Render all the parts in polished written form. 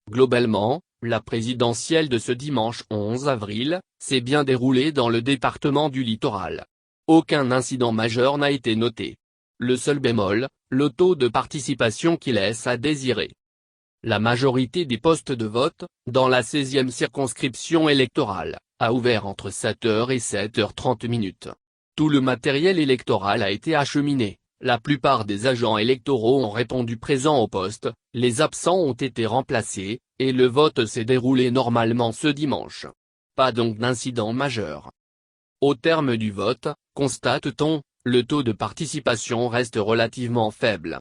Globalement, la présidentielle de ce dimanche 11 avril, s'est bien déroulée dans le département du Littoral. Aucun incident majeur n'a été noté. Le seul bémol, le taux de participation qui laisse à désirer. La majorité des postes de vote, dans la 16e circonscription électorale, a ouvert entre 7h et 7h30. Tout le matériel électoral a été acheminé, la plupart des agents électoraux ont répondu présents au poste, les absents ont été remplacés, et le vote s'est déroulé normalement ce dimanche. Pas donc d'incident majeur. Au terme du vote, constate-t-on, le taux de participation reste relativement faible.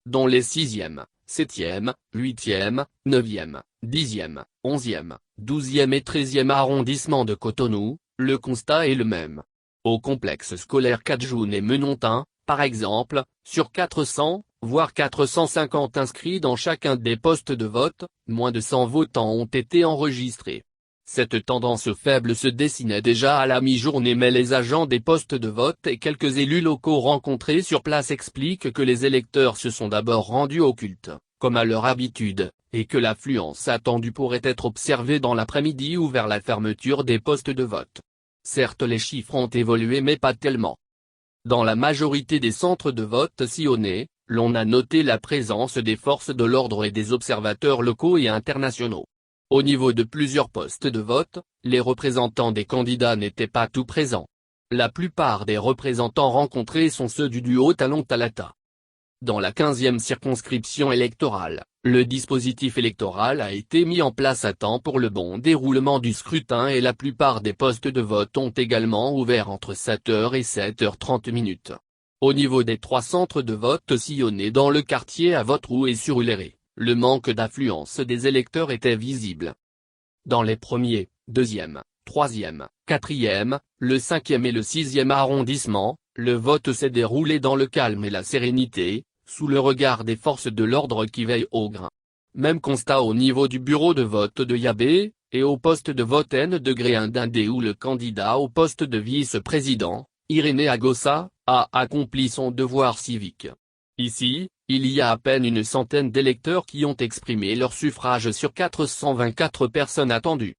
Dans les 6e, 7e, 8e, 9e, 10e, 11e, 12e et 13e arrondissements de Cotonou, le constat est le même. Au complexe scolaire Cadjoun-et-Menontin, par exemple, sur 400, voire 450 inscrits dans chacun des postes de vote, moins de 100 votants ont été enregistrés. Cette tendance faible se dessinait déjà à la mi-journée, mais les agents des postes de vote et quelques élus locaux rencontrés sur place expliquent que les électeurs se sont d'abord rendus au culte, comme à leur habitude, et que l'affluence attendue pourrait être observée dans l'après-midi ou vers la fermeture des postes de vote. Certes, les chiffres ont évolué mais pas tellement. Dans la majorité des centres de vote sillonnés, l'on a noté la présence des forces de l'ordre et des observateurs locaux et internationaux. Au niveau de plusieurs postes de vote, les représentants des candidats n'étaient pas tous présents. La plupart des représentants rencontrés sont ceux du duo Talon-Talata. Dans la 15e circonscription électorale, le dispositif électoral a été mis en place à temps pour le bon déroulement du scrutin et la plupart des postes de vote ont également ouvert entre 7h et 7h30. Au niveau des 3 centres de vote sillonnés dans le quartier à Voteroue et sur Uléré, le manque d'affluence des électeurs était visible. Dans les 1er, 2e, 3e, 4e, le 5e et le 6e arrondissement, le vote s'est déroulé dans le calme et la sérénité, sous le regard des forces de l'ordre qui veillent au grain. Même constat au niveau du bureau de vote de Yabé, et au poste de vote N de Gréindindé où le candidat au poste de vice-président, Irénée Agossa, a accompli son devoir civique. Ici, il y a à peine une centaine d'électeurs qui ont exprimé leur suffrage sur 424 personnes attendues.